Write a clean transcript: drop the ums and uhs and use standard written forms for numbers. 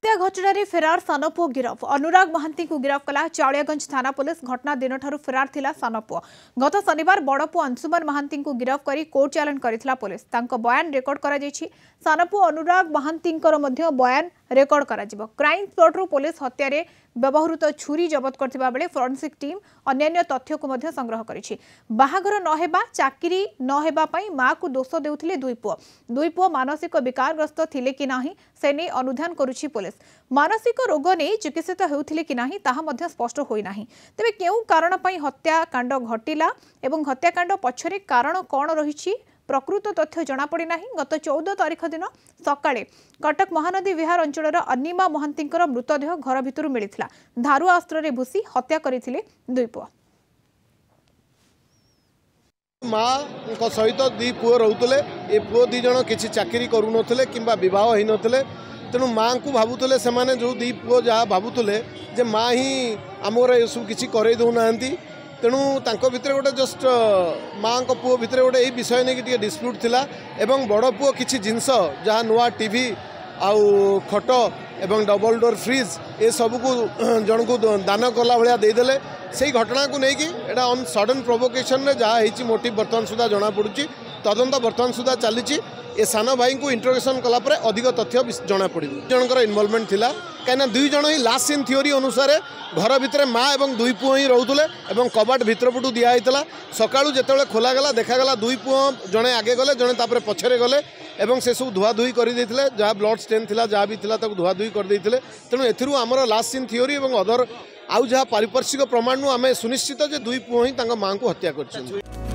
हत्या घटना फेरार सानपुओ गिरफ अनुराग महांती को गिरफ कला चालियागंज थाना पुलिस घटना दिन ठारू फेरार थिला सानपुओ गत शनिवार बड़पुओ अंशुमन महांती को गिरफ करी कोर्ट चैलेंज करिथिला पुलिस तांको बयान रेकर्ड करा जायछि सानपुओ अनुराग महांती बयान रेकर्ड करा जिवो क्राइम स्पॉट पुलिस हत्या रे व्यवहृत छुरी जबत करथिबा बेले फोरेंसिक टीम अन्य तथ्य को मध्य संग्रह करिछि बाहागर न हेबा चाकरी न हेबा पई मां को दोष देउथिले दुई पुओ मानसिक विकारग्रस्त थिले कि नाही से नै अनुधान करुछि पुलिस मानसिक रोग नै चिकित्सित हेउथिले कि नाही ताहा मध्य स्पष्ट होई नाही तबे केउ कारण पई हत्याकांड घटिला एवं हत्याकांड पछरे कारण कोन रहिछि प्रकृत तथ्य जना पड़ी नाही गत 14 तारिख दिन सकाळे कटक महानदी विहार अंचल अन्निमा महांती मृतदेह घर भितर मिलिथिला धारु अस्त्र रे भूसी हत्या करिथिले दुई पुओ माँ सहित दी पुओ रोते ये पुओ दी जन किसी चाकरी करूँ कि बह हो नथिले तेणु माँ को भावुले से जो दी पुओ जहाँ भावुले जे माँ ही आमर ये सब किसी करे दौना तेणु तांको भितर गोटे जस्ट माँ को पुओ भितर गोटे यही विषय नहीं डिस्प्यूट थिला एवं बड़ पुओ किसी जिनस जहाँ नुआ टीवी आउ खट एवं डबल डोर फ्रिज ये सब को जन को दान कला भाया देदेले से घटना को लेकिन ऑन सडन प्रोवोकेशन रे जहाँ होती मोटिव बर्तमान सुधा जना पड़ी तदंत बर्तमान सुधा चली ए सान भाई को इंट्रोगेशन कलापर अधिक तथ्य जना पड़ जनकर इनवॉल्वमेंट थिला कहीं दुई जन ही लास्ट सीन थ्योरी अनुसार घर भितर माँ और दुई पुओ ही रोते कबाट भितरपटू दिखाई सकाळू जिते खोलागला देखागला दुई पुओ जड़े आगे गले जड़े तापर पछरे गले एवं से सब धुआधुई करदे जहाँ ब्लड स्टेन थिला जहाँ भी थिला धुआधुई करदे तेणु एथिरू आमर लास्ट सीन थ्योरी और अदर आउ जहाँ पारिपार्श्विक प्रमाण आम सुनिश्चित जे दुई पुओ ही माँ को हत्या कर।